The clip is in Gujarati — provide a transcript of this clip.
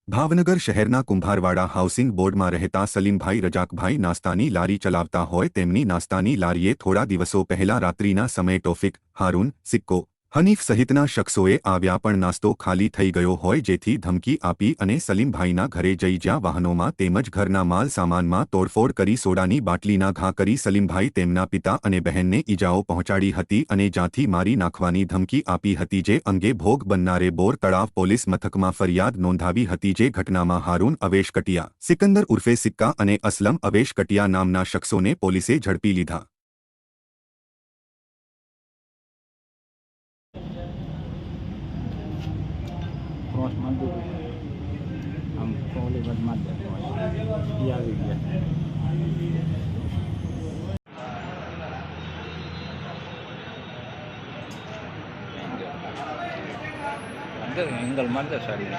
ભાવનગર શહેરના કુંભારવાડા હાઉસિંગ બોર્ડમાં રહેતા સલીમભાઈ રજાકભાઈ નાસ્તાની લારી ચલાવતા હોય તેમની નાસ્તાની લારીએ થોડા દિવસો પહેલા રાત્રિના સમયે તોફિક, હારૂન, સિક્કો, હનીફ સહિતના શખ્સોએ આવ્યા પણ નાસ્તો ખાલી થઈ ગયો હોય જેથી ધમકી આપી અને સલીમભાઈના ઘરે જઈ જ્યાં વાહનોમાં તેમજ ઘરના માલ સામાનમાં તોડફોડ કરી સોડાની બાટલીના ઘા કરી સલીમભાઈ તેમના પિતા અને બહેનને ઈજાઓ પહોંચાડી હતી અને જ્યાંથી મારી નાખવાની ધમકી આપી હતી જે અંગે ભોગ બનનારે બોર તળાવ પોલીસ મથકમાં ફરિયાદ નોંધાવી હતી જે ઘટનામાં હારૂન અવેશ કટિયા, સિકંદર ઉર્ફે સિક્કા અને અસલમ અવેશ કટિયા નામના શખ્સોને પોલીસે ઝડપી લીધા. ક્રોસ માંગતું આમ કોલી બધ માર દે ઈ આવી ગયા અંદર એંગલ માર દે સારી